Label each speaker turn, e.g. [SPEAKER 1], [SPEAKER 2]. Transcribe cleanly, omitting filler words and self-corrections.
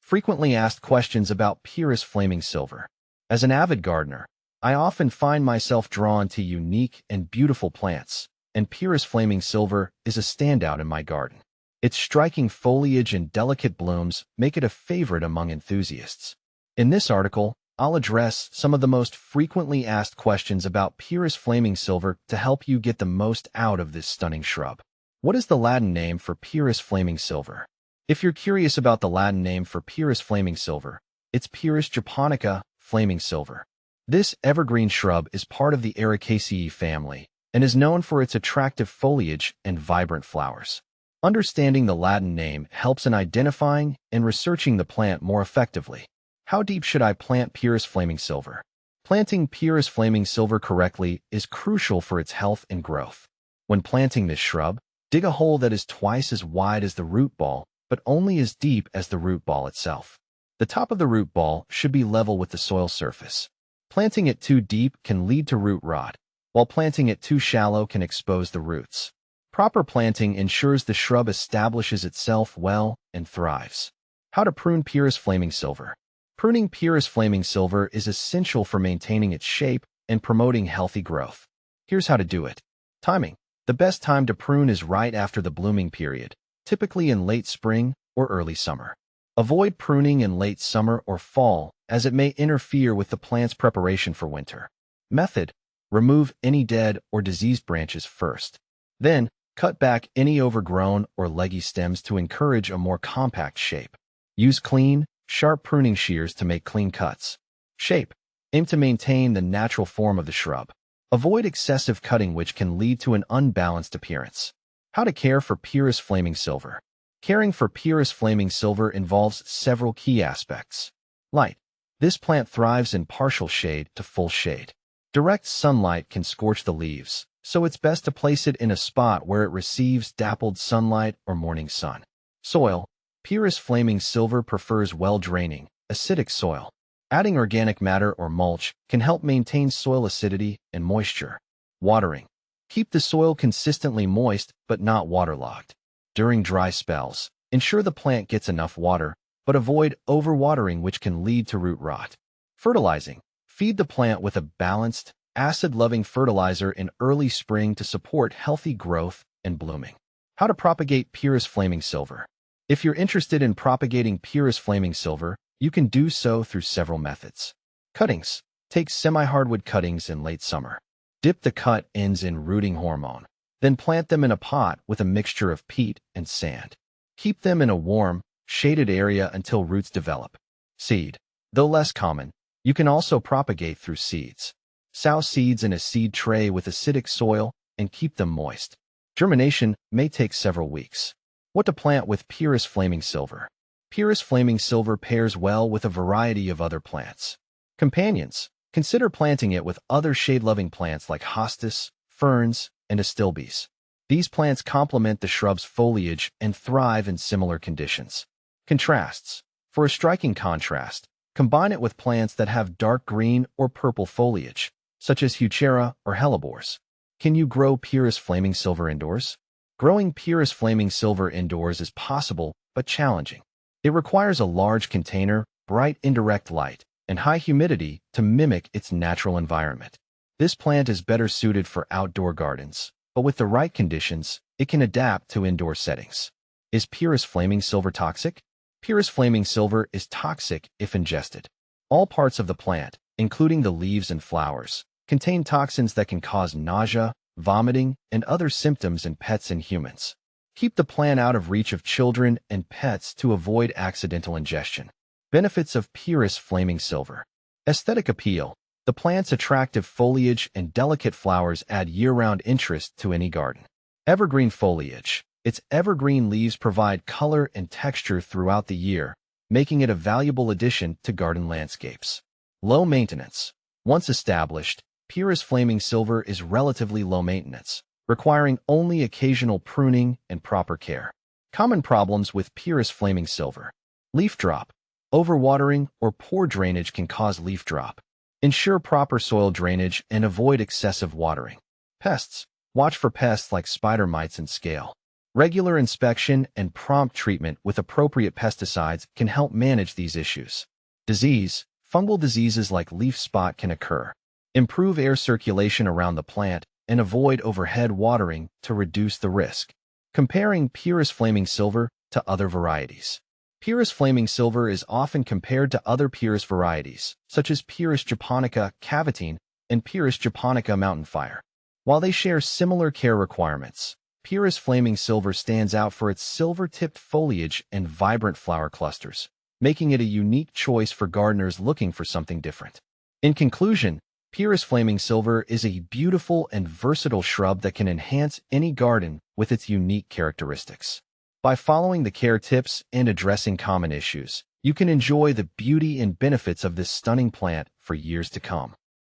[SPEAKER 1] Frequently asked questions about Pieris flaming silver. As an avid gardener, I often find myself drawn to unique and beautiful plants, and Pieris flaming silver is a standout in my garden. Its striking foliage and delicate blooms make it a favorite among enthusiasts. In this article, I'll address some of the most frequently asked questions about Pieris flaming silver to help you get the most out of this stunning shrub. What is the Latin name for Pieris flaming silver? If you're curious about the Latin name for Pieris flaming silver, it's Pieris japonica, flaming silver. This evergreen shrub is part of the Ericaceae family and is known for its attractive foliage and vibrant flowers. Understanding the Latin name helps in identifying and researching the plant more effectively. How deep should I plant Pieris flaming silver? Planting Pieris flaming silver correctly is crucial for its health and growth. When planting this shrub, dig a hole that is twice as wide as the root ball, but only as deep as the root ball itself. The top of the root ball should be level with the soil surface. Planting it too deep can lead to root rot, while planting it too shallow can expose the roots. Proper planting ensures the shrub establishes itself well and thrives. How to prune Pieris flaming silver? Pruning Pieris flaming silver is essential for maintaining its shape and promoting healthy growth. Here's how to do it. Timing. The best time to prune is right after the blooming period, typically in late spring or early summer. Avoid pruning in late summer or fall, as it may interfere with the plant's preparation for winter. Method. Remove any dead or diseased branches first. Then, cut back any overgrown or leggy stems to encourage a more compact shape. Use clean, sharp pruning shears to make clean cuts. Shape. Aim to maintain the natural form of the shrub. Avoid excessive cutting, which can lead to an unbalanced appearance. How to care for Pieris flaming silver? Caring for Pieris flaming silver involves several key aspects. Light. This plant thrives in partial shade to full shade. Direct sunlight can scorch the leaves, so it's best to place it in a spot where it receives dappled sunlight or morning sun. Soil. Pieris flaming silver prefers well-draining, acidic soil. Adding organic matter or mulch can help maintain soil acidity and moisture. Watering. Keep the soil consistently moist but not waterlogged. During dry spells, ensure the plant gets enough water, but avoid overwatering, which can lead to root rot. Fertilizing. Feed the plant with a balanced, acid-loving fertilizer in early spring to support healthy growth and blooming. How to propagate Pieris flaming silver? If you're interested in propagating Pieris flaming silver, you can do so through several methods. Cuttings. Take semi-hardwood cuttings in late summer. Dip the cut ends in rooting hormone. Then plant them in a pot with a mixture of peat and sand. Keep them in a warm, shaded area until roots develop. Seed. Though less common, you can also propagate through seeds. Sow seeds in a seed tray with acidic soil and keep them moist. Germination may take several weeks. What to plant with Pieris flaming silver? Pieris flaming silver pairs well with a variety of other plants. Companions. Consider planting it with other shade-loving plants like hostas, ferns, and astilbes. These plants complement the shrub's foliage and thrive in similar conditions. Contrasts. For a striking contrast, combine it with plants that have dark green or purple foliage, such as heuchera or hellebores. Can you grow Pieris flaming silver indoors? Growing Pieris flaming silver indoors is possible, but challenging. It requires a large container, bright indirect light, and high humidity to mimic its natural environment. This plant is better suited for outdoor gardens, but with the right conditions, it can adapt to indoor settings. Is Pieris flaming silver toxic? Pieris flaming silver is toxic if ingested. All parts of the plant, including the leaves and flowers, contain toxins that can cause nausea, vomiting, and other symptoms in pets and humans. Keep the plant out of reach of children and pets to avoid accidental ingestion. Benefits of Pieris flaming silver. Aesthetic appeal. The plant's attractive foliage and delicate flowers add year-round interest to any garden. Evergreen foliage. Its evergreen leaves provide color and texture throughout the year, making it a valuable addition to garden landscapes. Low maintenance. Once established, Pieris flaming silver is relatively low maintenance, requiring only occasional pruning and proper care. Common problems with Pieris flaming silver. Leaf drop. Overwatering or poor drainage can cause leaf drop. Ensure proper soil drainage and avoid excessive watering. Pests. Watch for pests like spider mites and scale. Regular inspection and prompt treatment with appropriate pesticides can help manage these issues. Fungal diseases like leaf spot can occur. Improve air circulation around the plant and avoid overhead watering to reduce the risk. Comparing Pieris flaming silver to other varieties. Pieris flaming silver is often compared to other Pieris varieties, such as Pieris japonica cavatine and Pieris japonica mountain fire. While they share similar care requirements, Pieris flaming silver stands out for its silver-tipped foliage and vibrant flower clusters, making it a unique choice for gardeners looking for something different. In conclusion, Pieris flaming silver is a beautiful and versatile shrub that can enhance any garden with its unique characteristics. By following the care tips and addressing common issues, you can enjoy the beauty and benefits of this stunning plant for years to come.